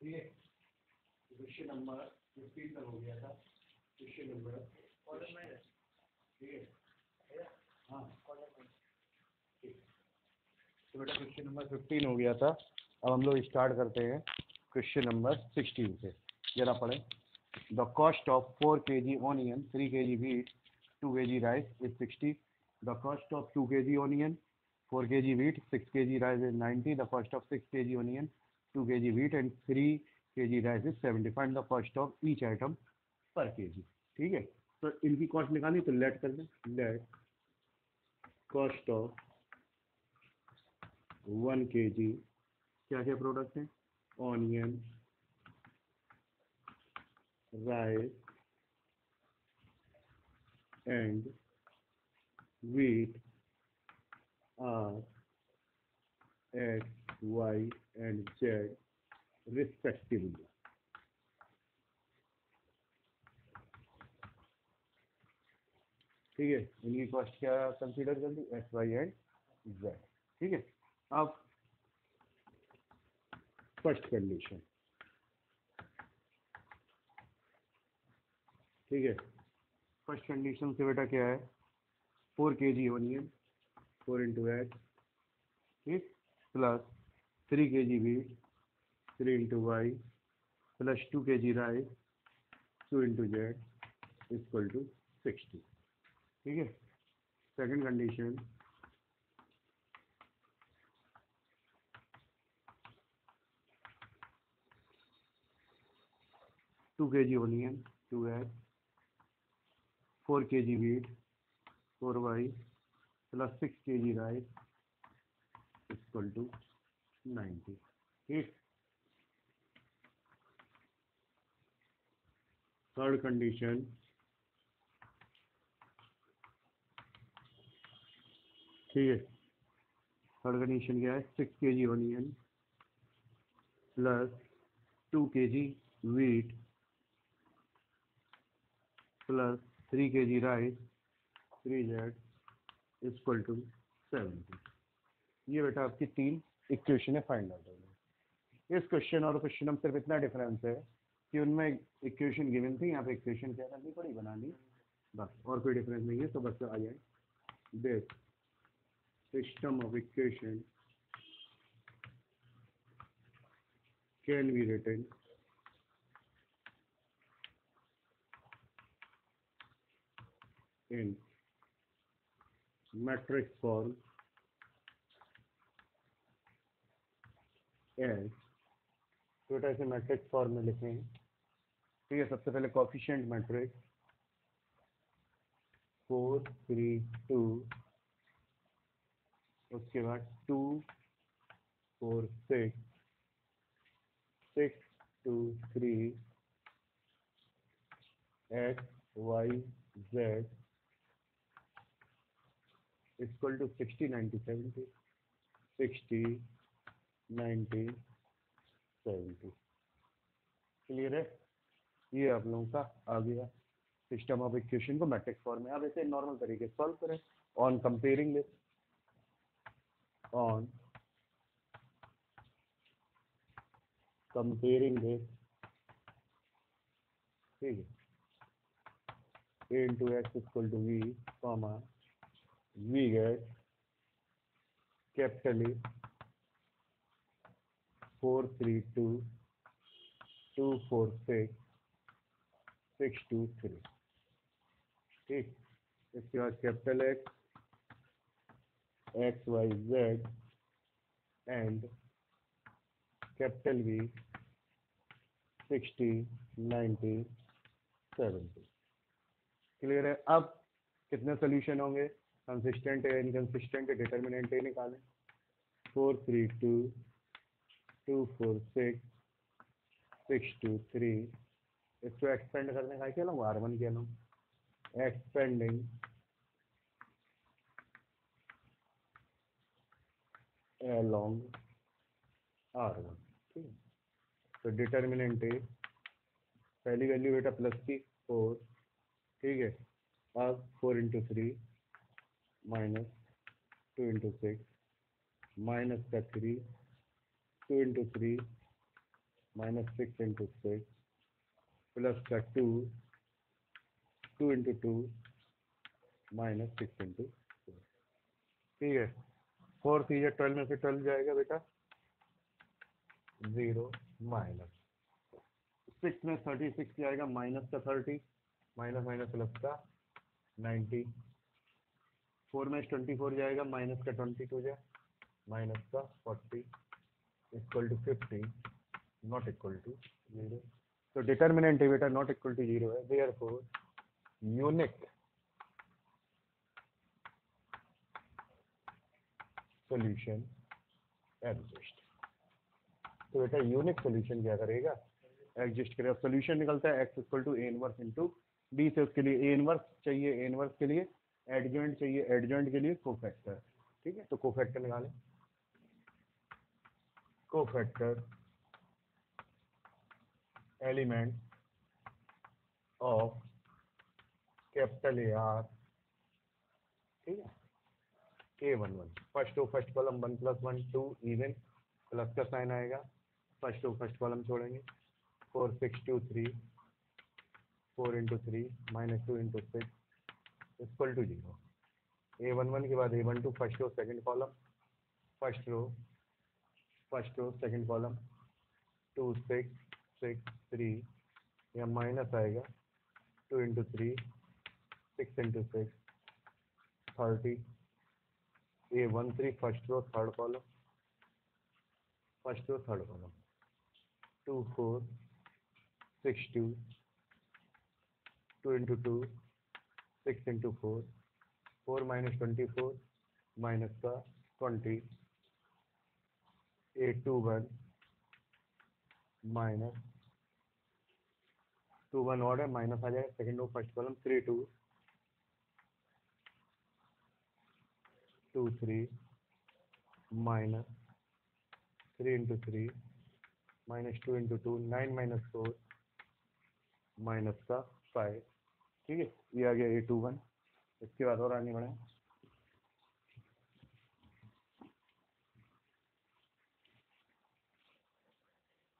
ठीक है, question number 15 तक हो गया था। क्वेश्चन नंबर ठीक है, हाँ ठीक। तो बेटा क्वेश्चन नंबर 15 हो गया था। अब हम लोग स्टार्ट करते हैं क्वेश्चन नंबर 16 से। जरा पढ़ें। The cost of 4 kg onion, 3 kg wheat, 2 kg rice is 60. The cost of 2 kg onion, 4 kg wheat, 6 kg rice is 90. The cost of 6 kg onion, 2 kg wheat and 3 kg rice is 70. Find the cost of each item per kg. ठीक है, तो इनकी cost निकाली तो late कर दें। Let cost of 1 kg, क्या क्या प्रोडक्ट हैं? Onion, rice and wheat are X, Y and Z respectively. ठीक है, इनकी कॉस्ट क्या कंसीडर कर ली? X, Y and Z। ठीक है, अब फर्स्ट कंडीशन। ठीक है, फर्स्ट कंडीशन से बेटा क्या है? 4 kg ऑनियन, 4 इंटू एक्स, ठीक, plus 3 kg wheat, 3 into Y, plus 2 kg rice, 2 into Z equal to 60। ठीक है, second condition, 2 kg onion, 2x, 4 kg wheat, 4y, plus 6 kg rice equal to 90। ठीक, third condition, ठीक है, third condition क्या है? 6 kg onion plus 2 kg wheat plus 3 kg rice, 3z equal to 70। ये बेटा आपकी तीन इक्वेशन है फाइंड आउट होगी। इस क्वेश्चन और क्वेश्चन में सिर्फ इतना डिफरेंस है कि उनमें इक्वेशन गिवन थी, यहाँ पे इक्वेशन क्या करनी पड़ी? बनानी, बस, और कोई डिफरेंस नहीं है। तो बस आ जाए, this system of equation can be written in matrix form as, तो बेटा इसे मैट्रिक्स फॉर्म में लिखें। ठीक है, सबसे पहले कोफिशिएंट मैट्रिक्स 4 3 2, उसके बाद 2 4 6, 6 2 3, x y z equal to 60 90 70, 60 90 70। Clear है? ये आप लोगों का आ गया सिस्टम ऑफ इक्वेशन को मैट्रिक्स फॉर्म में। अब ऐसे नॉर्मल तरीके से सॉल्व करें on comparing this, on comparing this. ठीक है, a into x equal to v, comma we get capital A 4 3 2 2 4 6 6 2 3। ठीक, इसके बाद capital X Y Z and capital V 60 90 70। Clear है? अब कितने सोल्यूशन होंगे? कंसिस्टेंट है, इनकंसिस्टेंट है, डिटर्मिनेंट है, निकालें। 4 3 2 2 4 6 6 2 3। इसको एक्सपेंड करने का क्या लूँ? R1 क्या लूँ? Expanding along R1। ठीक है, तो डिटर्मिनेंट है, पहली वैल्यू बेटा प्लस की 4। ठीक है, अब 4 इंटू 3 माइनस 2 इंटू 6 माइनस का 3, 2 इंटू 3 -6 into 6 plus का 2 into 2 -6 into 4। ठीक है, 4 3 12 में से 12 जाएगा बेटा 0 माइनस 6 में 36 जाएगा माइनस का 30 माइनस माइनस प्लस का 90। 4 में 24 जाएगा माइनस का 22 जाए माइनस का 40 equal to 50 not equal to 0। तो डिटर्मिनेंट है बेटा नॉट इक्वल टू 0 है, देयरफॉर यूनिक सॉल्यूशन एग्जिस्ट। तो बेटा यूनिक सॉल्यूशन क्या करेगा, एग्जिस्ट करेगा। सॉल्यूशन निकलता है x equal to A inverse into D से, उसके लिए ए इनवर्स चाहिए, ए इनवर्स के लिए एडजॉइंट चाहिए, एडजॉइंट के लिए कोफैक्टर। ठीक है, तो कोफैक्टर निकालें। Cofactor element of capital A are, ठीक है, A11 first column 1 + 1 2 even plus का साइन आएगा, फर्स्ट कॉलम छोड़ेंगे 4 6 2 3 4 into 3 -2 into 6 equal to 0। A11 के बाद A12 first row second column, first row second column 2 6 6 3 या माइनस आएगा 2 into 3 6 into 6 30। A13 first row third column 2 4 6 2 2 into 2 6 into 4 4 minus 24 minus का 20 A21 minus 2 1 और है minus आ जाएगा second row first column 3 2 2 3 minus 3 into 3 minus 2 into 2 9 minus 4 minus का 5। ठीक है, ये आ गया A21। इसके बाद और आगे बढ़े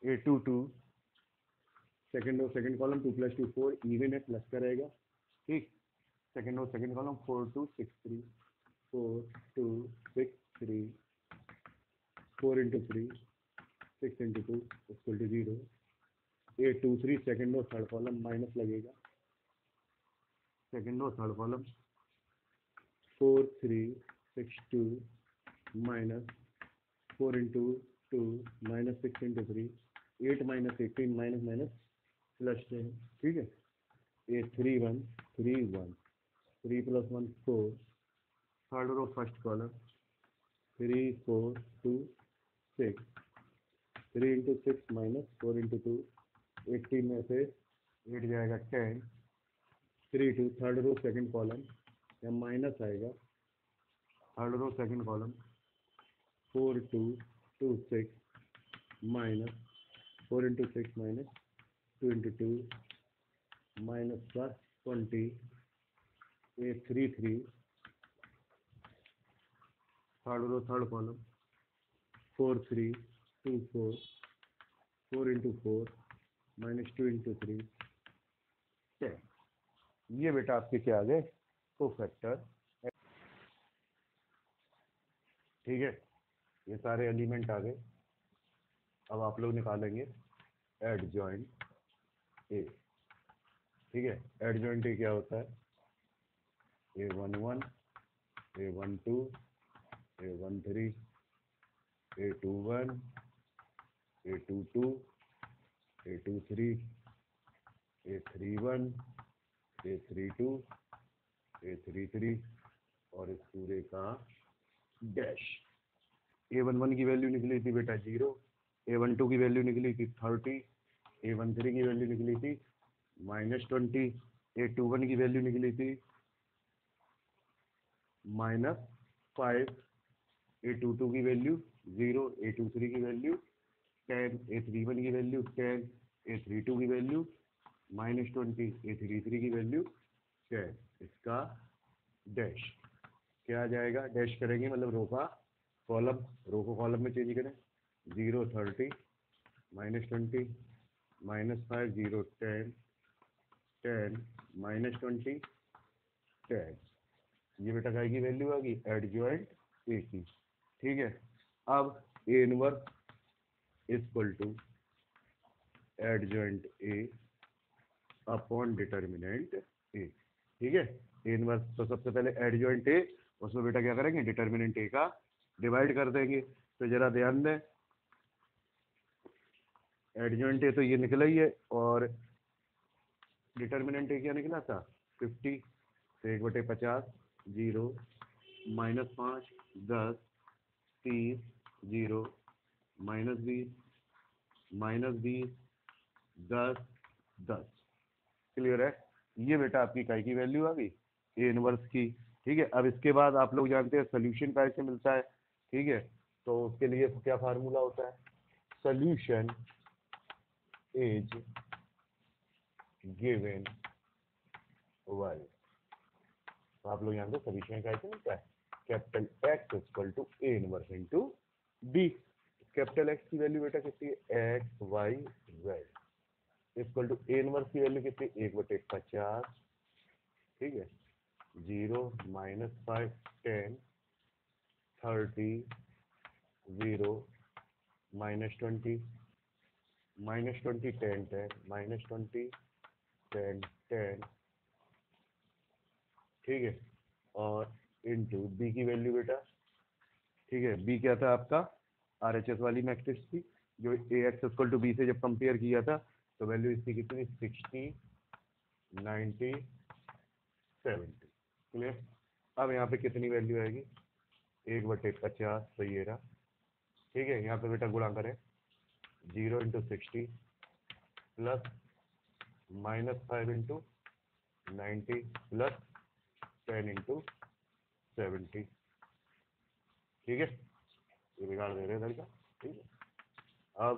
A22 second row second column 2 + 2 4 even है प्लस का रहेगा। ठीक, second row second column 4 2 6 3 4 2 6 3 4 into 3 6 into 2 equal to 0। A23 second row third column minus लगेगा, second row third column 4 3 6 2 minus 4 into 2 minus 6 into 3 8 minus 18 minus minus plus 10। ठीक है, A31 3 1 3 + 1 4 third row first column 3 4 2 6 3 into 6 minus 4 into 2 18 में से 8 जाएगा 10 3 2 third row second column या minus आएगा third row second column 4 2 2 6 minus 4 into 6 minus 2 into 2 minus plus 20 A33 third row third column 4 3 2 4 4 into 4 minus 2 into 3 10। ये बेटा आपके क्या आ गए कोफैक्टर। ठीक है, ये सारे एलिमेंट आ गए। अब आप लोग निकालेंगे एडजॉइंट ए। ठीक है, एडजॉइंट ए क्या होता है, A11 A12 A13 A21 A22 A23 A31 A32 A33 और इस पूरे का डैश। A11 की वैल्यू निकली थी बेटा 0, A12 की वैल्यू निकली थी 30, A13 की वैल्यू निकली थी -20, A21 की वैल्यू निकली थी -5, A22 की वैल्यू 0, A23 की वैल्यू 10, A31 की वैल्यू 10, A32 की वैल्यू -20, A33 की वैल्यू 10। इसका डैश क्या आ जाएगा, डैश करेंगे मतलब रो का कॉलम, रो को कॉलम में चेंज करें 0 30 -20 -5 0 10 10 -20 10। ये बेटा काय की वैल्यू आ गई एडजॉइंट ए की। ठीक है, अब A inverse equal to adjoint A upon determinant A. ठीक है, ए इनवर्स तो सबसे पहले एडजॉइंट ए, उसमें बेटा क्या करेंगे डिटर्मिनेंट ए का डिवाइड कर देंगे। तो जरा ध्यान दें, एडजॉइंट ए तो ये निकला ही है और डिटर्मिनेंट ए क्या निकला था 50, तो 1/50 0 -5 10 30 0 -20 -20 10 10। क्लियर है, ये बेटा आपकी काय की वैल्यू आ गई ए इनवर्स की। ठीक है, अब इसके बाद आप लोग जानते हैं सोल्यूशन कैसे मिलता है। ठीक है, तो उसके लिए क्या फार्मूला होता है, सोल्यूशन इज गिवन y। तो आप लोग जानते हैं सोल्यूशन कैसे मिलता है, capital X equal to A inverse into D. Capital X की वैल्यू बेटा कितनी है x y z equal to A inverse की वैल्यू कितनी 1/50। ठीक है, 0 -5 10 30 0 -20 -20 10 10 -20 10 10। ठीक है, और इंटू बी की वैल्यू बेटा। ठीक है, बी क्या था आपका RHS वाली मैट्रिक्स थी, जो AX इक्वल टू बी से जब कंपेयर किया था तो वैल्यू इसकी कितनी 60 90 70। क्लियर, अब यहाँ पे कितनी वैल्यू आएगी 1/50, तो ये रहा। ठीक है, यहाँ पे बेटा गुणा करें 0 × 60 प्लस -5 × 90 प्लस 10 × 70। ठीक है, ये बिगाड़ दे रहे हैं लड़का। ठीक है, अब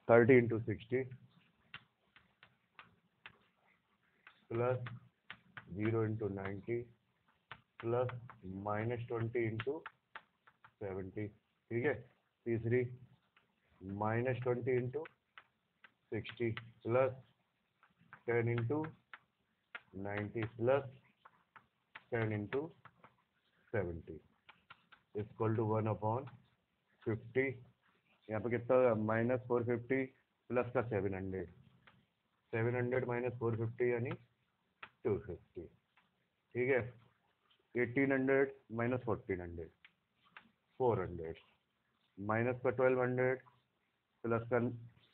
30 × 60 प्लस 0 × 90 प्लस -20 × 70। ठीक है, तीसरी -20 × 60 प्लस 10 × 90 प्लस 10 × 70 इक्वल टू 1/50। यहाँ पे कितना -450 प्लस का 700 -450 यानी 250। ठीक है, 1800 -1400 400 माइनस का 1200 प्लस का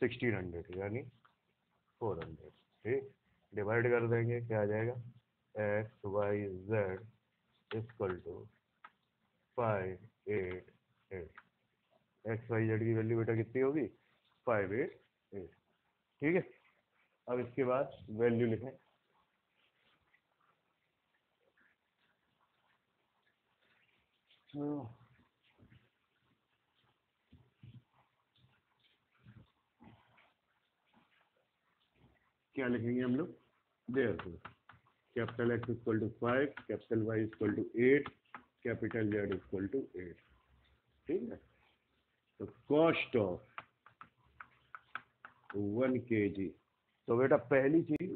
1600 यानी 400। ठीक, डिवाइड कर देंगे, क्या आ जाएगा X Y Z equal to 588। X Y Z की वैल्यू बेटा कितनी होगी 588। ठीक है, अब इसके बाद वैल्यू लिखें। क्या लिखेंगे हम लोग, therefore capital X equal to 5, capital Y equal to 8, capital Z equal to 8। ठीक है, तो कॉस्ट ऑफ 1 kg, तो बेटा पहली चीज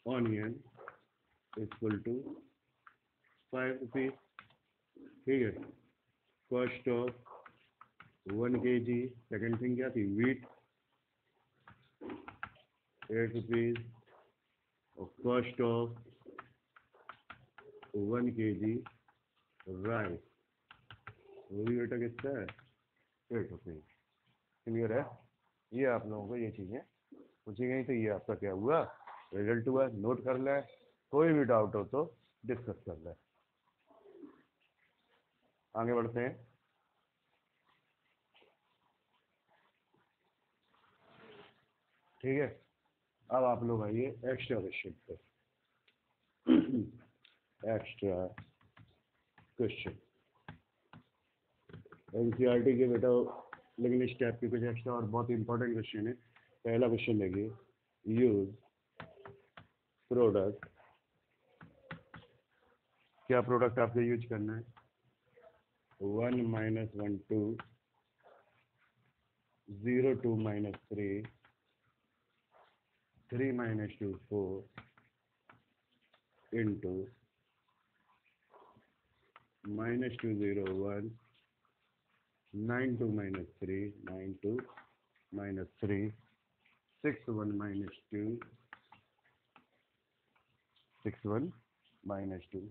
ऑनियन इक्वल टू 5 रुपीज। ठीक है, cost of 1 kg। Second thing क्या थी वीट 8 रुपीज, और कॉस्ट ऑफ 1 kg राइस वो भी बेटा कितना है 8 रुपीज। क्लियर है, ये आप लोगों को ये चीज़ें पूछी गई, तो ये आपका क्या हुआ रिजल्ट हुआ। नोट कर लें, कोई भी डाउट हो तो डिस्कस कर लें। आगे बढ़ते हैं। ठीक है, अब आप लोग आइए एक्स्ट्रा क्वेश्चन पे। एक्स्ट्रा क्वेश्चन एनसीईआरटी के बेटा, लेकिन इस टाइप के कुछ एक्स्ट्रा और बहुत इंपॉर्टेंट क्वेश्चन है। पहला क्वेश्चन देखिए, यूज प्रोडक्ट, क्या प्रोडक्ट आपको यूज करना है 1 - 1 2 0 2 minus 3, 3 minus 2 4 into minus 2 0 1, 9 2 minus 3, 9 2 minus 3, 6 1 minus 2, 6 1 minus 2,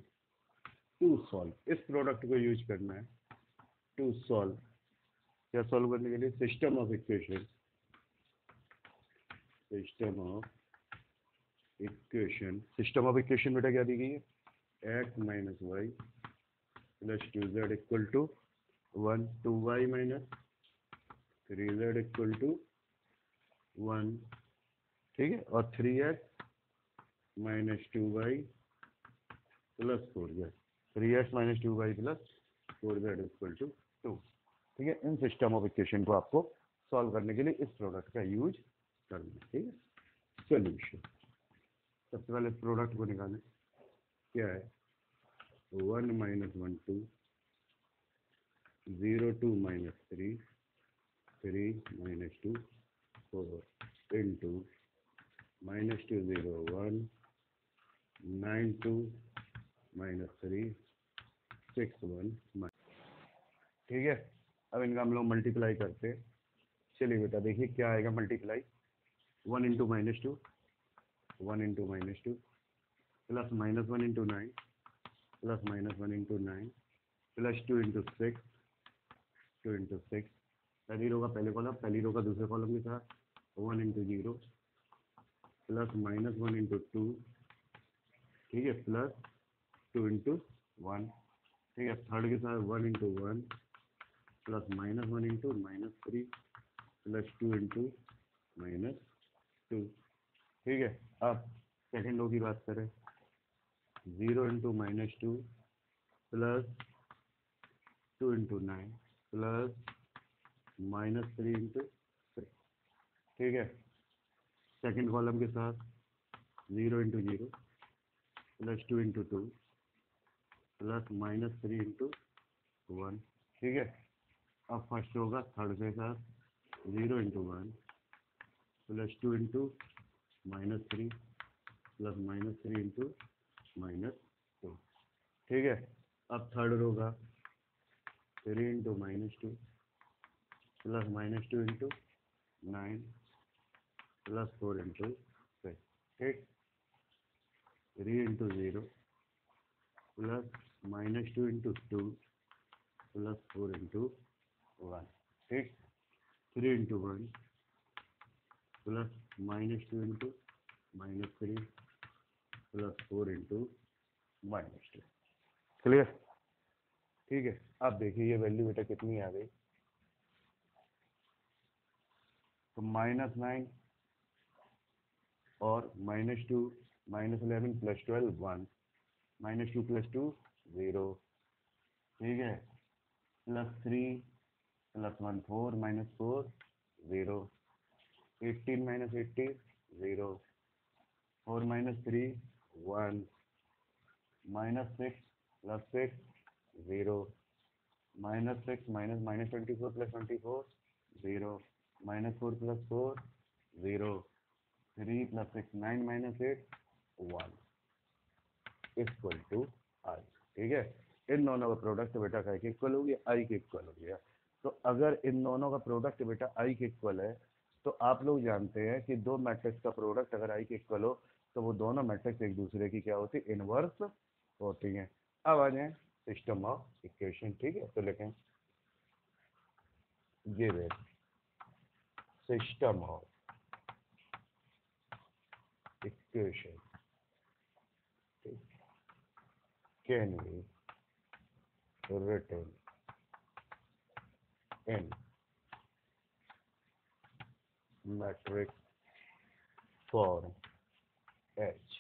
to solve. इस प्रोडक्ट को यूज करना है टू सॉल्व। क्या सॉल्व करने के लिए? System of equation, system of equation, system of equation बेटा क्या दी गई है? X minus Y plus 2z equal to 1, 2y minus 3z equal to 1, ठीक है, और 3x minus 2y plus 4z, 3x minus 2y plus 4z equal to 2, ठीक है। इन सिस्टम ऑफ इक्वेशन को आपको सॉल्व करने के लिए इस प्रोडक्ट का यूज करना है, ठीक है। सोल्यूशन, सबसे पहले इस प्रोडक्ट को निकालें। क्या है? 1 minus 1 2, 0 2 minus 3, 3 minus 2 4 into minus 2 0 1, 9 2 minus 3, 6 1, ठीक है। अब इनका हम लोग मल्टीप्लाई करते हैं। चलिए बेटा देखिए क्या आएगा multiply. 1 into minus 2, 1 into minus 2 plus minus 1 into 9 plus minus 1 into 9 plus 2 into 6, 2 into 6, पहली रो का पहले कॉलम, पहली रो का दूसरे कॉलम के साथ 1 इंटू 0 प्लस माइनस 1 इंटू 2, ठीक है, प्लस 2 इंटू 1, ठीक है, थर्ड के साथ 1 into 1 plus minus 1 into minus 3 plus 2 into minus 2, ठीक है। अब सेकेंड रो की बात करें, 0 into minus 2 plus 2 into 9 plus minus 3 into 3, ठीक है। सेकेंड कॉलम के साथ 0 into 0 plus 2 into 2 plus minus 3 into 1, ठीक है। अब फर्स्ट होगा थर्ड के साथ 0 into 1 plus 2 into minus 3 plus minus 3 into minus 2, ठीक है। अब थर्ड होगा 3 into minus 2 plus minus 2 into 9 plus 4 into 6, ठीक। 3 into 0 plus minus 2 into 2 plus 4 into 1, ठीक। 3 into 1 plus minus 2 into minus 3 plus 4 into minus 2, clear, ठीक है। अब देखिए ये वैल्यू बेटा कितनी आ गई, तो -9 और -2 -11 प्लस 12 1, -2 प्लस 2 0, ठीक है, प्लस 3 प्लस 1 4 minus 4 0, 18 minus 80 0, 4 minus 3 1, minus 6 plus 6 0, minus 6 minus minus 24 plus 24 0, minus 4 plus 4 0, 3 plus 6 9 minus 8 1 equal to I, ठीक है। इन दोनों का प्रोडक्ट बेटा का इक्वल हो गया, आई के इक्वल हो गया। तो अगर इन दोनों का प्रोडक्ट बेटा आई के इक्वल है तो आप लोग जानते हैं कि दो मैट्रिक्स का प्रोडक्ट अगर आई के इक्वल हो तो वो दोनों मैट्रिक्स एक दूसरे की क्या होती है? इनवर्स होती हैं। अब आ जाए सिस्टम ऑफ इक्वेशन, ठीक है। तो लिखें given system of equation can be written in metric form H।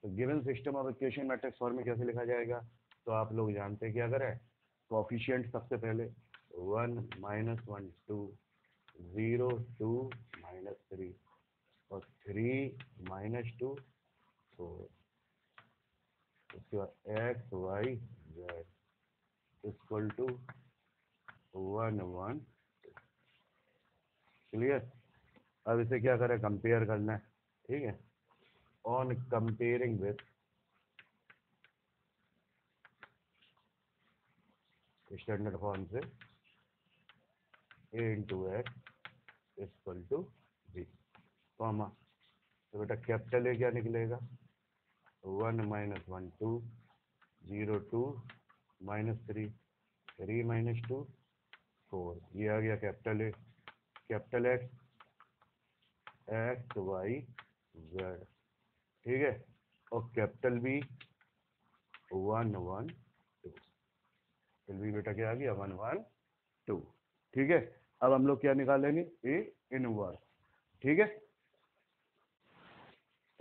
तो given system of equation matrix form में कैसे लिखा जाएगा? तो आप लोग जानते हैं क्या करें, कोफिशिएंट सबसे पहले 1 -1 2 0 2 -3 और 3 -2 4, उसके बाद X Y Z equal to 1 1 clear. अब इसे क्या करें, कंपेयर करना है, ठीक है। On comparing with standard form से a into X equal to B, comma, तो बेटा कैपिटल ए क्या निकलेगा, 1 माइनस 1 2, 0 2 माइनस 3 3 माइनस 2 4, ये आ गया capital A. Capital X X Y Z, ठीक है। और कैपिटल बी 1 1 2, कैपिटल बी बेटा क्या आ गया 1 1 2, ठीक है। अब हम लोग क्या निकालेंगे, ए इनवर्स, ठीक है।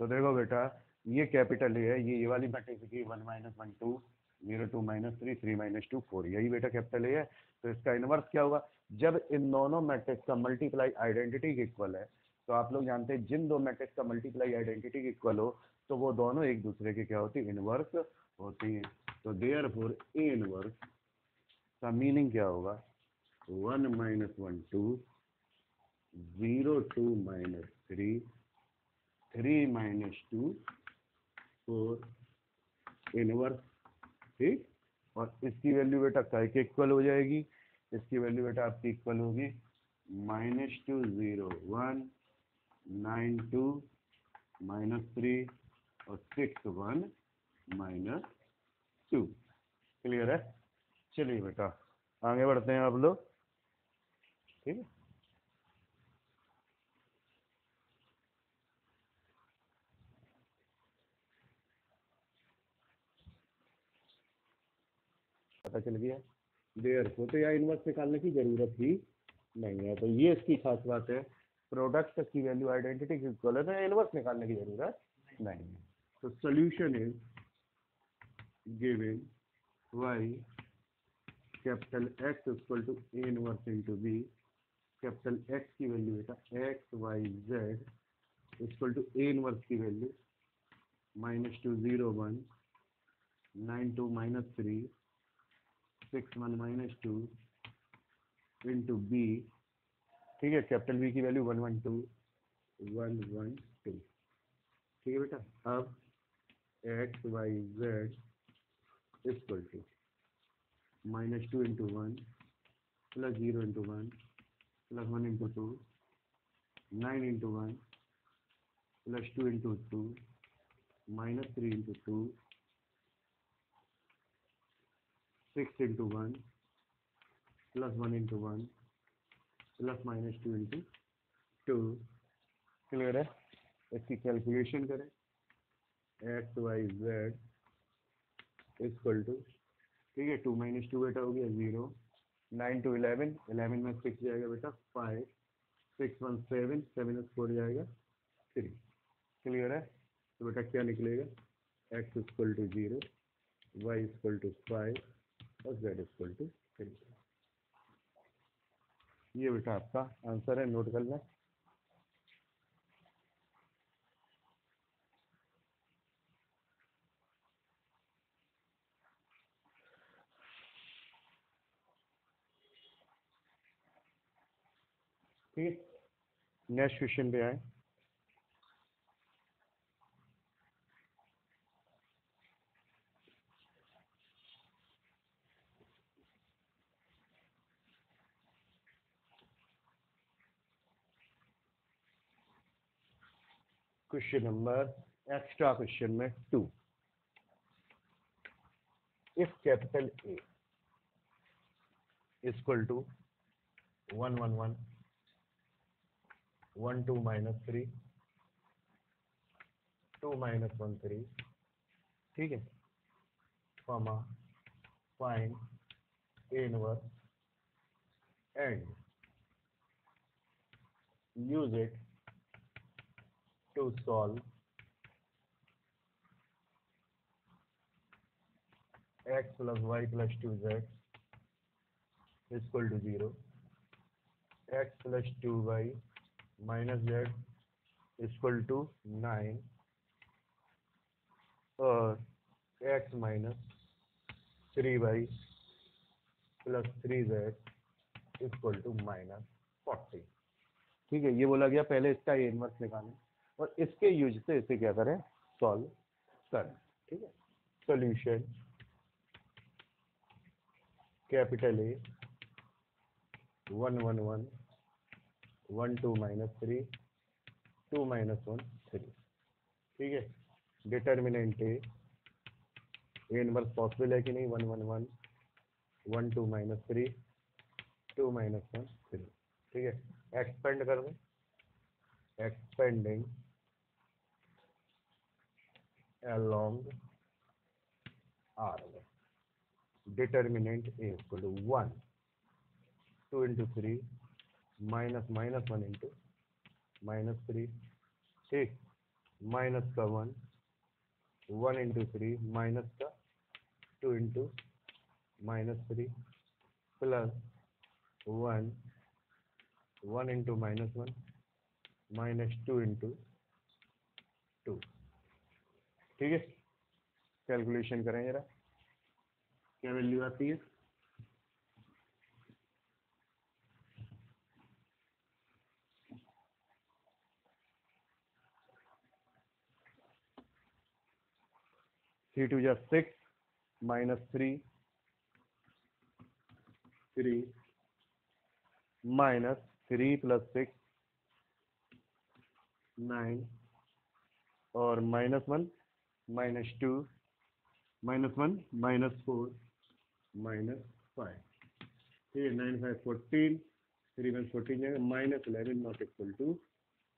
तो देखो बेटा, ये कैपिटल ए है, ये वाली मैट्रिक्स की 1 माइनस 1 2, 0 2 माइनस 3 3 माइनस 2 4, यही बेटा कैपिटल ए है। तो इसका इनवर्स क्या होगा, जब इन दोनों मैट्रिक्स का मल्टीप्लाई आइडेंटिटी के इक्वल है, तो आप लोग जानते हैं जिन दो मैट्रिक्स का मल्टीप्लाई आइडेंटिटी के इक्वल हो तो वो दोनों एक दूसरे के क्या होती है, इनवर्स होती है। तो देयरफॉर ए इनवर्स का मीनिंग क्या होगा, 1 माइनस 1 2, 0 2 माइनस 3 3 माइनस 2 4 इनवर्स, ठीक। और इसकी वैल्यू बेटा काय के इक्वल हो जाएगी, इसकी वैल्यू बेटा आपकी इक्वल होगी -2 0 1 9 2 -3 और 6 1 -2, क्लियर है। चलिए बेटा आगे बढ़ते हैं आप लोग, ठीक है। पता चल गया, देयर को तो यहाँ इनवर्स निकालने की जरूरत ही नहीं है। तो ये इसकी खास बात है, प्रोडक्ट की वैल्यू आइडेंटिटी की इक्वल है तो इनवर्स निकालने की जरूरत नहीं है। तो solution is given y capital x equal to a inverse into b, capital x की वैल्यू बेटा x y z equal to a inverse की वैल्यू -2 0 1 9 2 -3 6 1 -2 इंटू b, ठीक है। कैपिटल बी की वैल्यू 1 1 2 1 1 2, ठीक है बेटा। अब X Y Z equal to -2 into 1 plus 0 into 1 plus 1 into 2 9 into 1 plus 2 into 2 -3 into 2 6 into 1 plus 1 into 1 plus -2 into 2, clear है। इसकी कैलकुलेशन करें, X Y Z equal to, ठीक है, 2 माइनस 2 बेटा हो गया 0, 9 टू 11 11 में 6 जाएगा बेटा 5 6 1 7 7 4 जाएगा 3, क्लियर है। तो बेटा क्या निकलेगा, x equal to 0, y equal to 5 और z इक्वल टू 3। ये बेटा आपका आंसर है, नोट कर लें। ठीक, नेक्स्ट क्वेश्चन पे आए। क्वेश्चन नंबर एक्स्ट्रा क्वेश्चन में 2, if capital A equal to 1 1 1 1 2 minus 3 2 minus 1 3, ठीक है, comma, find A inverse and use it to solve x plus y plus 2z equal to 0, x plus 2y minus z equal to 9 और x minus 3y plus 3z equal to -40। ठीक है, ये बोला गया पहले इसका ए इनवर्स निकालें और इसके यूज से इसे क्या करें, सॉल्व करें। ठीक है, सोल्यूशन कैपिटल ए 1 1 1 1 2 -3 2 -1 3। ठीक है, डिटर्मिनेंट ए इनवर्स पॉसिबल है कि नहीं, 1 1 1 1 2 -3 2 -1 3। ठीक है, एक्सपेंड कर दें, एक्सपेंडिंग along R में determinant A equal to 1 2 into 3 minus minus 1 into -3। ठीक, माइनस का 1 1 into 3 माइनस का 2 into -3 प्लस 1 1 into -1 -2 into 2। ठीक है, कैलकुलेशन करें जरा, क्या वैल्यू आती है, थ्री टू जा 6 -3 3 -3 + 6 9 और -1 -2 -1 -4 -5। ठीक है, 9 5 14 3 1 14 जाएगा, -11 नॉट इक्वल टू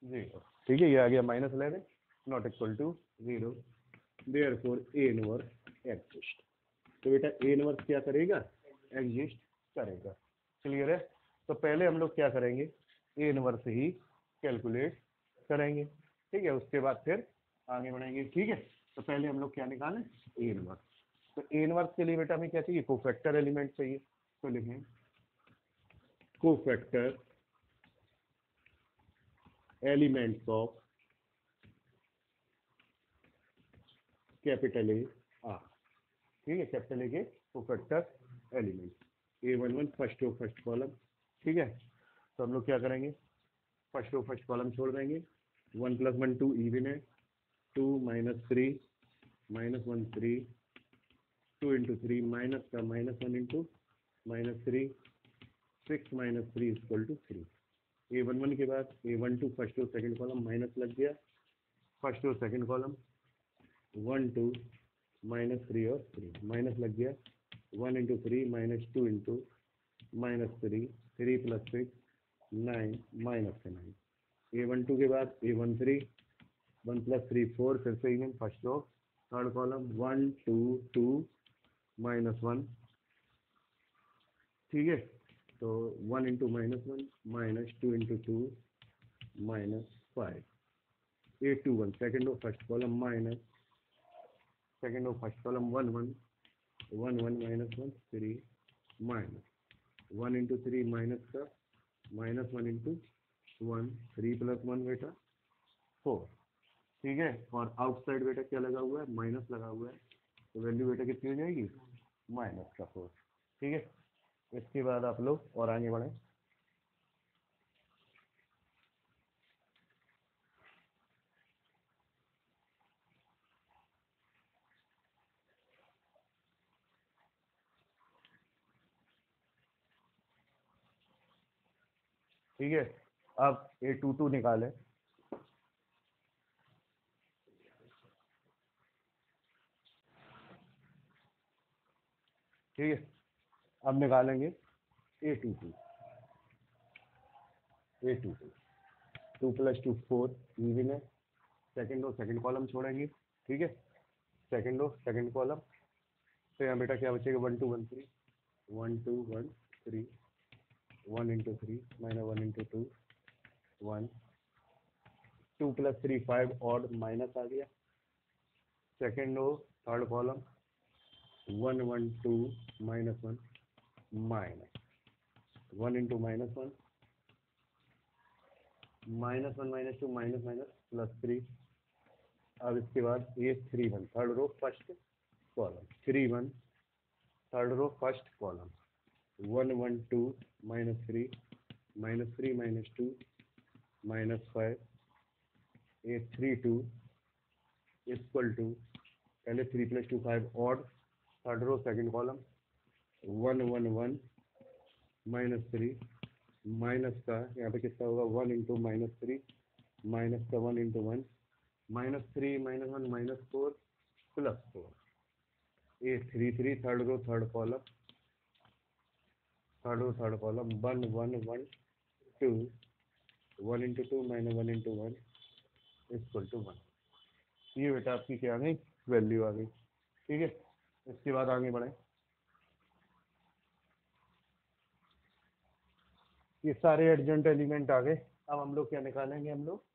0। ठीक है, ये आ गया -11 not equal to 0, therefore A inverse exist. तो बेटा ए इनवर्स क्या करेगा, एग्जिस्ट करेगा। क्लियर है, तो पहले हम लोग क्या करेंगे, ए इनवर्स ही कैलकुलेट करेंगे। ठीक है, उसके बाद फिर आगे बढ़ेंगे। ठीक है, तो पहले हम लोग क्या निकालें, ए इनवर्स। तो ए इनवर्स के लिए बेटा हमें क्या चाहिए, कोफैक्टर एलिमेंट चाहिए। तो लिखें cofactor elements of capital A are. ठीक है, कैपिटल ए के cofactor element A11 first row first column. ठीक है, तो हम लोग क्या करेंगे, फर्स्ट रो फर्स्ट कॉलम छोड़ देंगे, 1 + 1 2 इवन है, 2 -3 -1 3 2 into 3 माइनस का -1 into -3 6 - 3 = 3। A11 के बाद A12 first row second column minus लग गया, फर्स्ट रो सेकंड कॉलम 1 2 -3 और 3 माइनस लग गया, 1 into 3 -2 into -3 3 + 6 9 -9। A12 के बाद A13 1 + 3 4 फिर से even first row third column 1 2 2 -1। ठीक है, तो 1 into -1 -2 into 2 -5। A21 second row first column minus second row first column 1 1 1 1 -1 3 minus 1 into 3 minus का -1 into 1 3 + 1 बेटा 4। ठीक है, और आउटसाइड बेटा क्या लगा हुआ है, माइनस लगा हुआ है, तो वैल्यू बेटा कितनी हो जाएगी, -4। ठीक है, इसके बाद आप लोग और आगे बढ़ें। ठीक है, अब A22 निकालें। ठीक है, अब निकालेंगे A22 2 + 2 4 इवन है, सेकंड रो सेकंड कॉलम छोड़ेंगे। ठीक है, सेकंड रो सेकंड कॉलम, तो यहाँ बेटा क्या बचेगा, 1 2 1 3 1 2 1 3 1 into 3 -1 into 2 1 2 + 3 5 और माइनस आ गया, second row third column 1 1 2 -1 minus 1 into -1 -1 -2 minus minus +3। अब इसके बाद A31 third row first column 31 third row first column 1 1 2 -3 -3 -2 -5, A 3 2 equal to, पहले 3 + 2 5 odd, third row second column, 1 1 1 -3 minus का यहाँ पे कितना होगा 1 × -3 माइनस का 1 × 1 -3 -1 -4 +4 A 3 3 third row third column 1 1 1 2 1 × 2 -1 × 1 equal to 1। ये बेटा आपकी क्या आ गई वैल्यू आ गई। ठीक है, इसके बाद आगे बढ़े। ये सारे एडजॉइंट एलिमेंट आ गए। अब हम लोग क्या निकालेंगे, हम लोग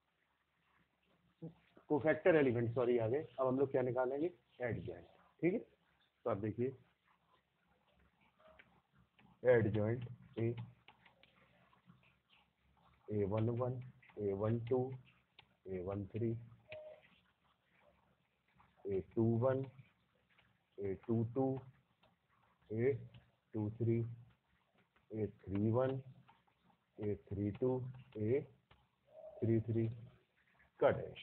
कोफैक्टर एलिमेंट सॉरी आ गए। अब हम लोग क्या निकालेंगे एडजॉइंट। ठीक है, तो आप देखिए adjoint A11 A12 A13 A21 A22 A23 A31 A32 A33 का डैश।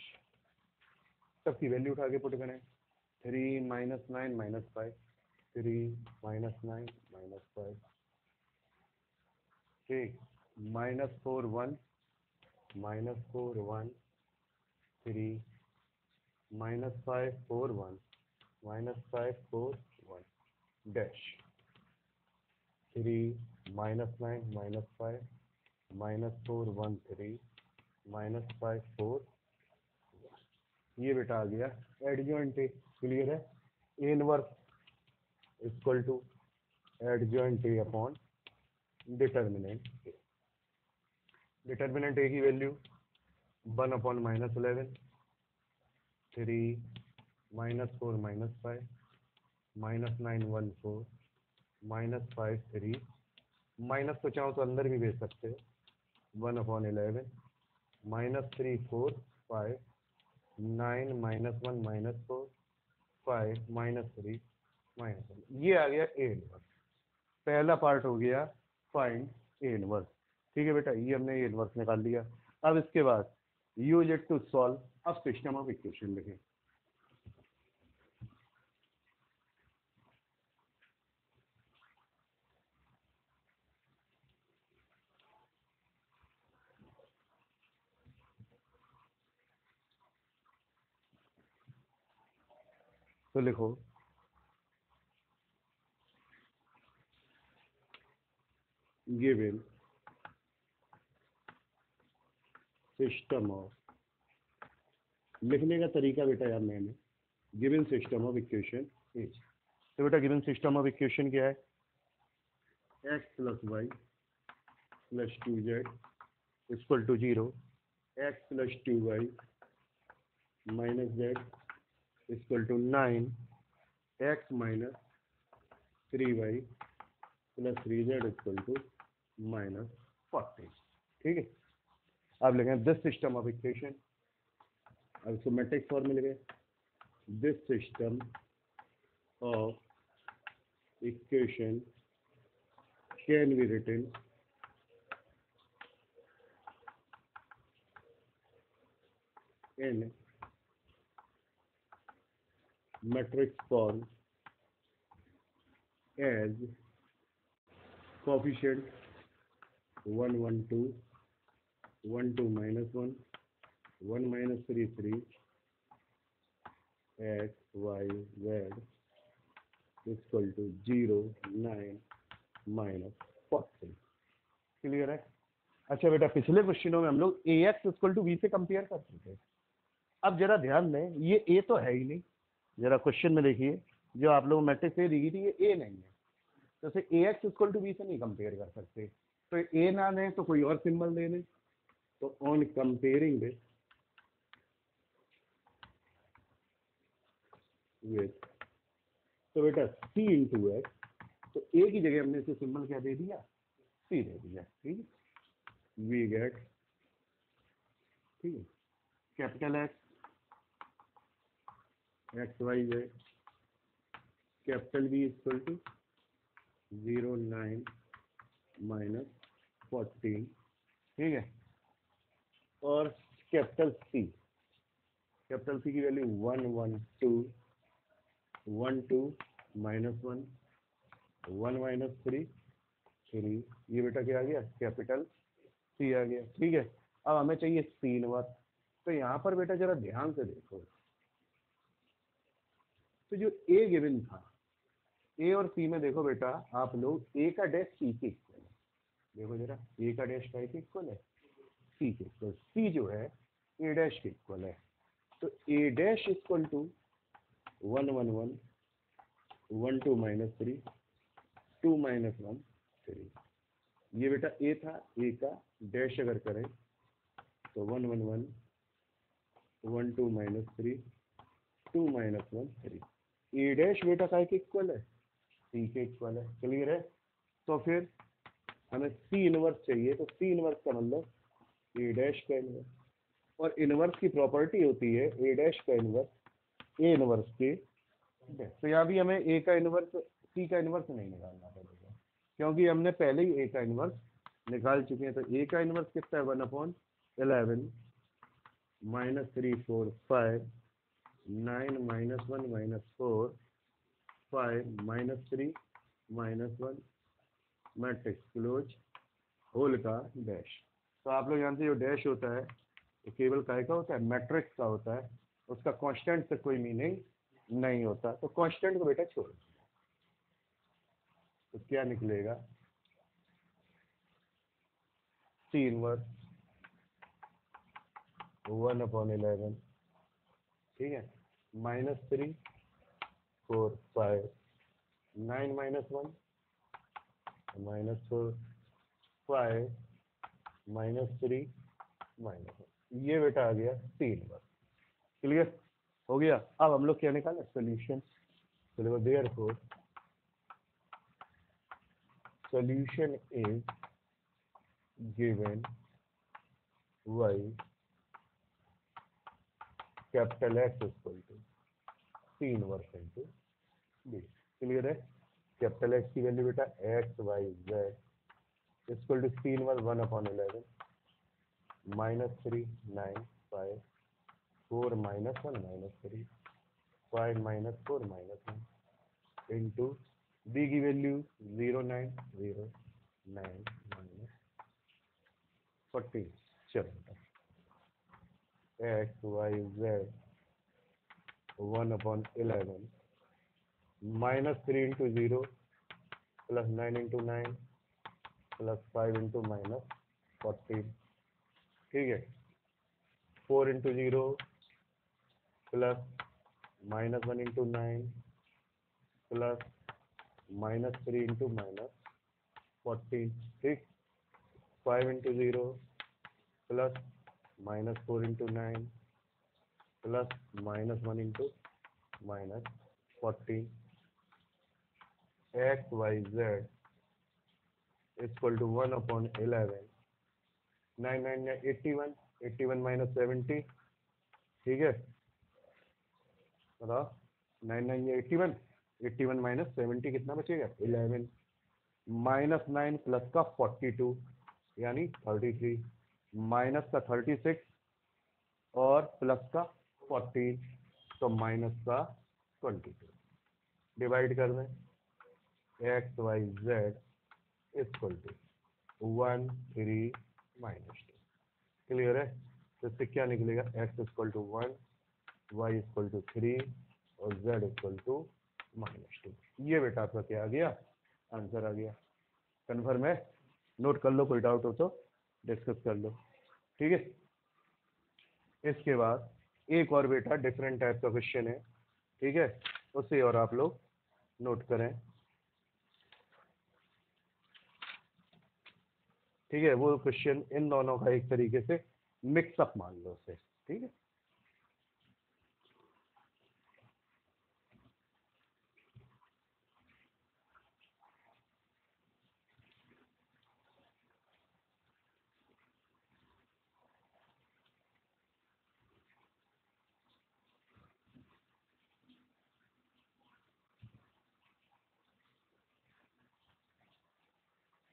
सबकी वैल्यू उठा के पुट करें। 3 - 9 - 5 3 - 9 - 5 ठीक -4 1 -4 1 3 -5 4 1 -5 4 1 डैश 3 - 9 - 5 -4 1 3 -5 4 ये बेटा आ गया एडजॉइंट ए। क्लियर है। A inverse equal to adjoint A upon determinant A. Determinant A की वैल्यू 1 अपॉन -11 3 -4 -5 -9 1 4 -5 3 माइनस को चाहो तो अंदर भी भेज सकते हो 1 अपॉन 11 -3 4 5 9 -1 -4 5 -3 -1। ये आ गया ए इनवर्स। पहला पार्ट हो गया फाइंड ए इनवर्स। ठीक है बेटा, ये हमने ए इनवर्स निकाल लिया। अब इसके बाद यूज इट टू सॉल्व अब सिस्टम ऑफ इक्वेशन लिखें। तो लिखो गिवन सिस्टम ऑफ, लिखने का तरीका बेटा यार मैंने given system of equation is. तो बेटा गिवन सिस्टम ऑफ इक्वेशन क्या है, x + y + 2z equal to 0, x + 2y - z equal to 9, x - 3y + 3z equal to -40। ठीक है, अब लिखें दिस सिस्टम ऑफ इक्वेशन। अब इसको मैट्रिक्स फॉर्म में लिखें, this system of equation can be written in matrix form as coefficient 1 1 2 1 2 -1 1 -3 3 x y z equal to 0 9 -40। Clear है। अच्छा बेटा, पिछले क्वेश्चनों में हम लोग ax इक्वल टू b से कंपेयर कर चुके हैं। अब जरा ध्यान दें, ये a तो है ही नहीं। जरा क्वेश्चन में देखिए, जो आप लोग मैट्रिक्स ए दी थी ये a नहीं है, तो इसे ax इक्वल टू b से नहीं कंपेयर कर सकते। तो a ना दें तो कोई और सिंबल दे दें। तो ऑन कंपेयरिंग विथ, तो बेटा c × x, तो a की जगह हमने इसे सिंबल क्या दे दिया, c दे दिया। ठीक है, वी गेट, ठीक है, capital X y z capital B equal to 0 9 -14। ठीक है, और कैपिटल सी की वैल्यू 1 1 2 1 2 -1 1 -3 3। ये बेटा क्या आ गया, कैपिटल सी आ गया। ठीक है, अब हमें चाहिए सी इनवर्स। तो यहाँ पर बेटा जरा ध्यान से देखो, तो जो ए गिवन था, ए और सी में देखो बेटा आप लोग, ए का डैश सी के इक्वल है। देखो जरा, ए का डैश का इक्वल है सी के इक्वल, सी जो है ए डैश के इक्वल है। तो ए डैश इक्वल टू 1 1 1 1 2 -3 2 -1 3। ये बेटा ए था, ए का डैश अगर करें तो 1 1 1 1 2 -3 2 -1 3। ए डैश बेटा का इक्वल है सी के इक्वल है। क्लियर है? तो फिर हमें सी इनवर्स चाहिए, तो सी इनवर्स का मतलब ए डैश का इनवर्स। और इनवर्स की प्रॉपर्टी होती है ए डैश का इनवर्स ए इनवर्स के। तो यहाँ भी हमें ए का इनवर्स सी का इनवर्स नहीं निकालना पड़ेगा, क्योंकि हमने पहले ही ए का इनवर्स निकाल चुके हैं। तो ए का इनवर्स कितना है, 1/11 -3 4 5 9 -1 -4 5 -3 -1 मैट्रिक्स क्लोज होल का डैश। तो आप लोग जानते हैं जो डैश होता है तो केवल काय का होता है, मैट्रिक्स का होता है, उसका कांस्टेंट से कोई मीनिंग नहीं होता। तो कांस्टेंट को बेटा छोड़, तो क्या निकलेगा, सी इनवर्स 1/11, ठीक है, -3 4 5 9 -1 -4 5 -3 -1। ये बेटा आ गया सी इनवर्स। क्लियर हो गया? अब हम लोग क्या निकालें, सोल्यूशन। चलो therefore solution is given y capital X equal to C inverse into B। Clear है? कैपिटल X की वैल्यू बेटा x y z equal to C inverse 1/11 -3 9 5 4 -1 -3 5 -4 -1 into B की वैल्यू 0 9 0 9 -14। चलो x y z 1/11 -3 into 0 plus 9 into 9 plus 5 into -14। ठीक है, 4 into 0 plus -1 into 9 plus -3 into -14। ठीक, 5 into 0 plus -4 into 9 plus -1 into -14। x y z equal to 1/11 9 9 81 81 -70। ठीक है, बताओ 9 9 81 81 -70 कितना बचेगा, 11 -9 प्लस का 42 यानी 33 माइनस का 36 और प्लस का 14 तो माइनस का 22। डिवाइड कर दें, x Y Z equal to 1 3 -2। Clear है? तो इससे क्या निकलेगा, x equal to 1 y equal to 3 और जेड इक्वल टू -2। ये बेटा आपका क्या आ गया, आंसर आ गया। कन्फर्म है? नोट कर लो, कोई डाउट हो तो डिस्कस कर लो। ठीक है, इसके बाद एक और बेटा डिफरेंट टाइप का क्वेश्चन है, ठीक है, उसे और आप लोग नोट करें। ठीक है, वो क्वेश्चन इन दोनों का एक तरीके से मिक्सअप मान लो उसे। ठीक है,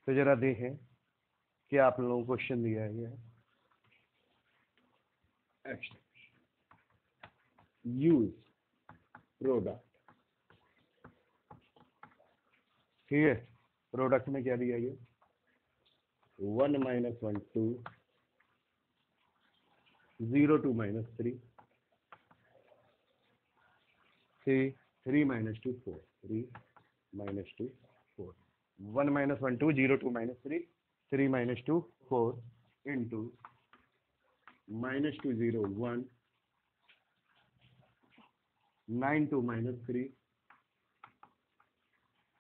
तो जरा देखें कि आप लोगों को क्वेश्चन दिया है। एक्शन यूज प्रोडक्ट, ठीक है। प्रोडक्ट में क्या दिया गया, 1 - 1 2, 0 2 - 3, 3 3 - 2 4, 3 - 2 4, 1 - 1 2, 0 2 - 3, 3 - 2 4 into -2 0 1, 9 2 - 3,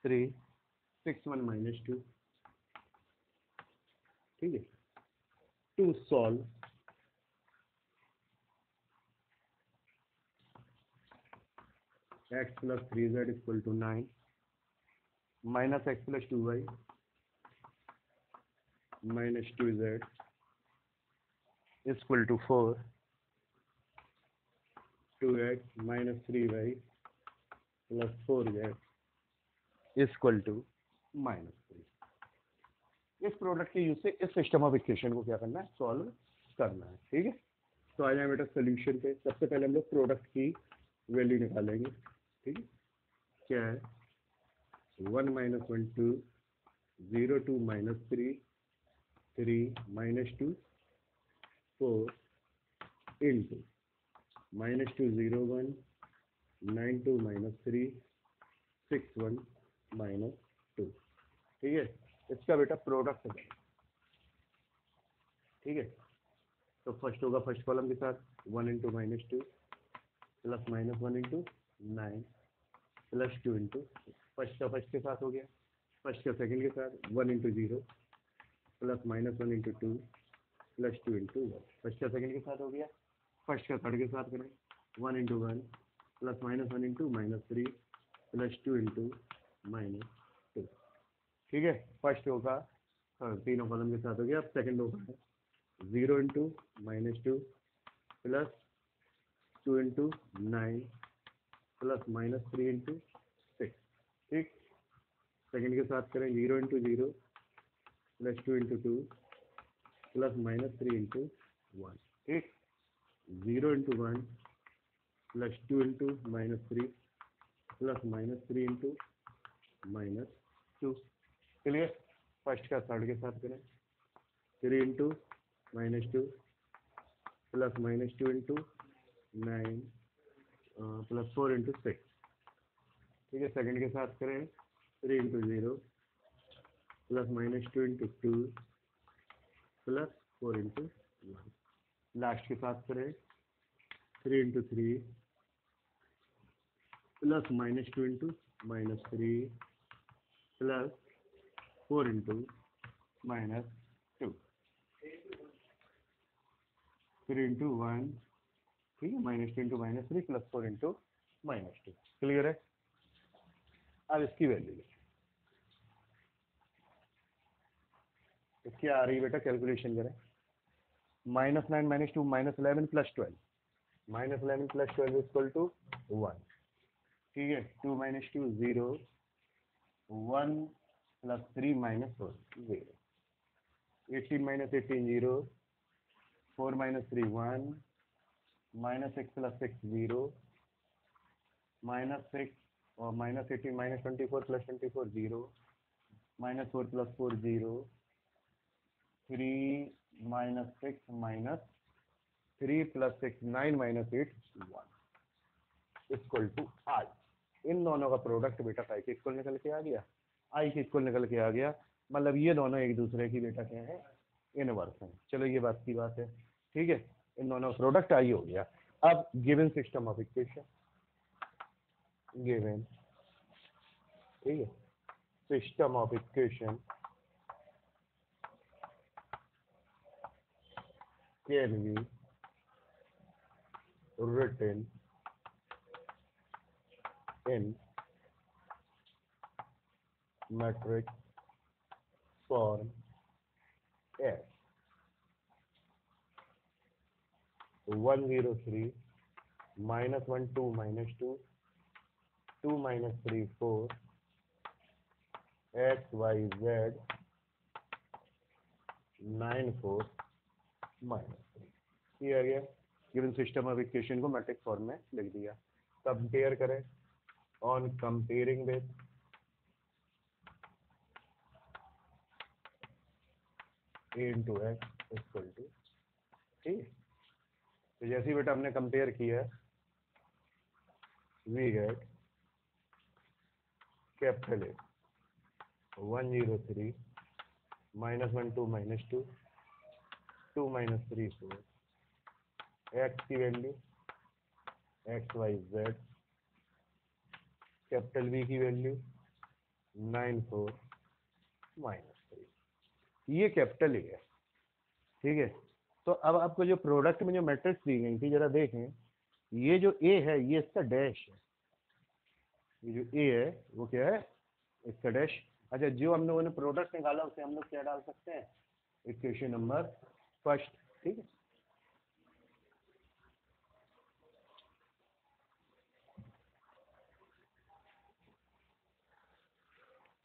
3 6 1 - 2, ठीक है। To solve x plus 3z equal to 9 minus x plus 2y minus 2z is equal to 4, 2x minus 3y plus 4z is equal to -3। इस प्रोडक्ट के यूज से इस सिस्टम ऑफ इक्वेशन को क्या करना है, सॉल्व करना है, ठीक है। तो आ जाए बेटा सोल्यूशन पे। सबसे पहले हम लोग प्रोडक्ट की वैल्यू निकालेंगे, ठीक है। क्या है, 1 - 1 2, 0 2 - 3, 3 - 2 4 into -2 0 1, 9 2 - 3, 6 1 -2, ठीक है। इसका बेटा प्रोडक्ट है, ठीक है। तो फर्स्ट होगा फर्स्ट कॉलम के साथ 1 × -2 प्लस -1 × 9 प्लस 2 × फर्स्ट का फर्स्ट के साथ हो गया, फर्स्ट का सेकंड के साथ 1 × 0 प्लस -1 × 2 प्लस 2 × 1, फर्स्ट का सेकंड के साथ हो गया, फर्स्ट का थर्ड के साथ करें 1 × 1 प्लस -1 × -3 प्लस 2 × -2, ठीक है। फर्स्ट होगा तीनों कॉलम के साथ हो गया। अब सेकंड होगा 0 × -2 प्लस 2 × 9 प्लस -3 × 6, ठीक। सेकंड के साथ करें 0 × 0 प्लस 2 × 2 प्लस -3 × 1, ठीक। 0 × 1 प्लस 2 × -3 प्लस -3 × -2, क्लियर। फर्स्ट का थर्ड के साथ करें 3 × -2 प्लस -2 × 9 प्लस 4 × 6, ठीक है। सेकंड के साथ करें 3 × 0 प्लस -2 × 2 प्लस 4 × 1, लास्ट के साथ करें 3 × 3 प्लस -2 × -3 प्लस 4 × -2, 3 × 1, ठीक है, -2 × -3 प्लस 4 × -2, क्लियर है। अब इसकी वैल्यू इसकी आ रही बेटा, कैलकुलेशन करें। -9 - 2 -11 + 12, -11 + 12 इक्वल टू 1, ठीक है। 2 - 2 0, 1 + 3 - 4 0, 18 - 18 0, 4 - 3 1, -6 + 6 0, -6 और -18 - 24 + 24 0, -4 + 4 0, 3 - 6 -3 + 6 9 - 8 1 इक्वल टू आई। इन दोनों का प्रोडक्ट बेटा आई के इक्वल निकल के आ गया, आई के इक्वल निकल के आ गया, मतलब ये दोनों एक दूसरे की बेटा क्या है, इनवर्स है। चलो ये बात की बात है, ठीक है। इन दोनों का प्रोडक्ट आई हो गया। अब given system of equation, given, ठीक है, system of equation can be written in matrix form as 103 -1 2 -2 2 -3 4 x y z 9 4 -3, किया गया। गिवन सिस्टम ऑफ इक्वेशन को मैट्रिक्स फॉर्म में लिख दिया। कंपेयर करें, on comparing with a into X equal to, ठीक है। तो जैसे ही बेटा हमने कंपेयर किया, we get capital A 103 -1 2 -2 2 -3 4, X की value X Y Z, capital B की वैल्यू 9 4 -3, ये कैपिटल ए है, ठीक है। तो अब आपको जो प्रोडक्ट में जो मैट्रिक्स दी गई थी जरा देखें, ये जो ए है ये इसका डैश है, ये जो ए है वो क्या है, इसका डैश। अच्छा, जो हम लोगों ने प्रोडक्ट निकाला उसे हम लोग क्या डाल सकते हैं, इक्वेशन नंबर फर्स्ट, ठीक है।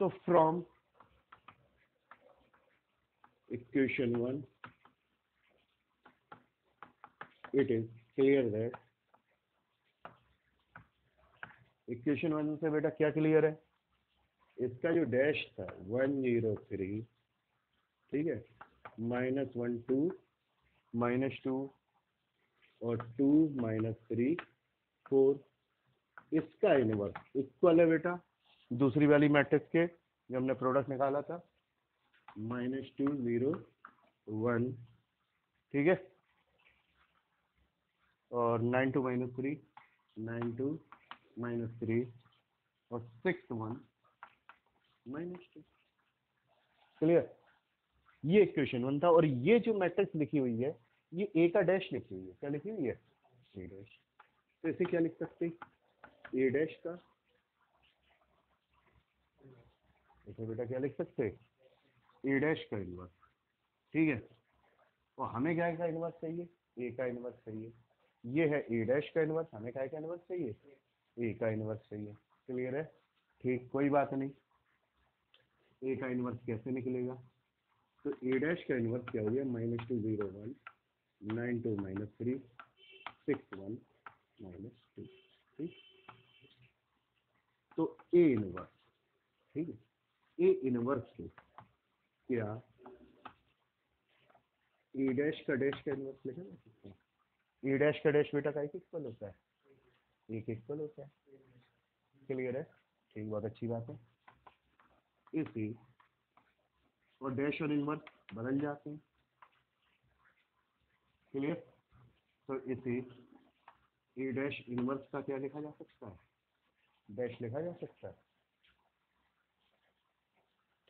तो from equation 1 it is clear that, equation 1 से बेटा क्या क्लियर है, इसका जो डैश था 103, ठीक है, -1 2 -2 और 2 -3 4, इसका इनवर्स इक्वल है बेटा दूसरी वाली मैट्रिक्स के जो हमने प्रोडक्ट निकाला था, -2 0 1, ठीक है, और 9 2 -3 9 2 -3 और 6 1 -2, क्लियर। ये इक्वेशन 1 था, और ये जो मैट्रिक्स लिखी हुई है ये ए का डैश लिखी हुई है, क्या लिखी हुई है, ए डैश। तो इसे क्या लिख सकते हैं, ए डैश का, इसे बेटा क्या लिख सकते हैं, ए डैश का इनवर्स, ठीक है। और हमें क्या का इनवर्स चाहिए, ए का इनवर्स चाहिए। ये है ए डैश का इनवर्स, हमें क्या का इनवर्स चाहिए, ए का इनवर्स चाहिए, क्लियर है, ठीक, कोई बात नहीं। ए का इनवर्स कैसे निकलेगा, तो ए डैश का इनवर्स क्या हो गया, -2 0 1 9 2 -3 6 1 -2, ठीक। तो ए इनवर्स, ठीक है, ए इनवर्स को क्या ए डैश का इनवर्स लिखा जा सकता है। ए डैश का डैश बेटा का इक्वल होता है, एक इक्वल होता है, क्लियर है, ठीक, बहुत अच्छी बात है। इसी और डैश और इनवर्स बदल जाते हैं, क्लियर। तो इसी ए डैश इनवर्स का क्या लिखा जा सकता है, डैश लिखा जा सकता है,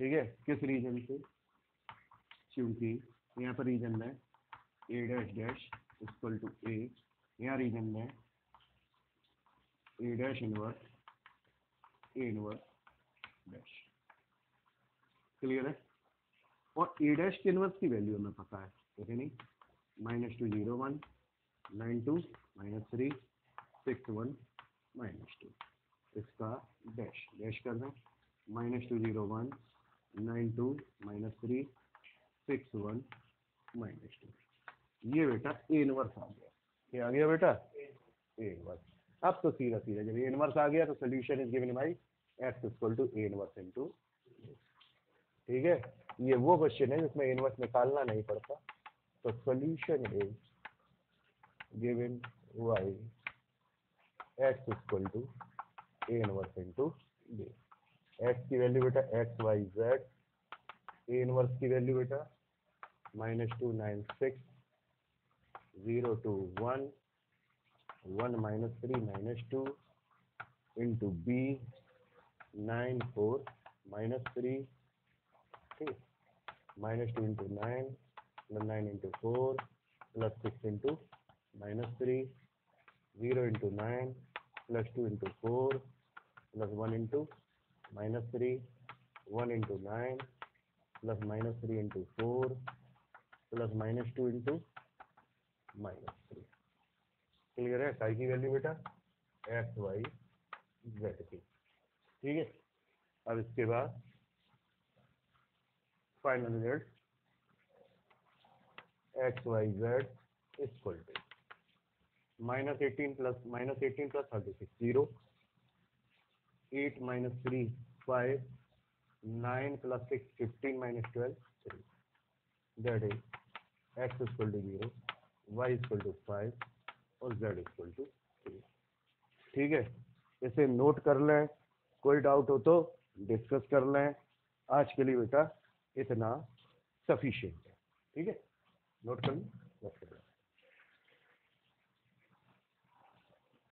ठीक है। किस रीजन से, क्योंकि यहाँ पर रीजन में A dash dash equal to A, यहाँ रीजन में A dash inverse A inverse dash, clear है। और ए डैश के इनवर्स की वैल्यू हमें पता है, ठीक नहीं, -2 0 1 9 2 -3 6 1 -2, इसका डैश डैश कर दें, -2 0 1 9 2 -3 6 1 -2, ये बेटा ए इनवर्स आ गया, क्या आ गया बेटा, ए इनवर्स। अब तो सीधा सीधा जब ए इनवर्स आ गया तो solution is given by x equal to A inverse into, ठीक है। ये वो क्वेश्चन है जिसमें इनवर्स निकालना नहीं पड़ता। तो solution is given by x equal to A inverse into B. X की वैल्यू बेटा x Y z, A inverse की वैल्यू बेटा -2 9 6 0 2 1 1 -3 -2 इंटू बी 9 4 -3, ठीक, -2 into 9 +9 into 4 +6 into -3 0 into 9 +2 into 4 +1 into -3 1 into 9 +-3 into 4 +-2 into -3, clear है। साई की value बेटा x Y Z की, ठीक है। अब इसके बाद final result x Y Z equal to, -18 plus -18 + 36 0, 8 - 3 5, 9 + 6 15 - 12 3. That is x = 0, y = 5 और z = 3. ठीक है, इसे नोट कर लें, कोई डाउट हो तो डिस्कस कर लें. आज के लिए बेटा इतना सफिशिएंट है. ठीक है, नोट कर लें.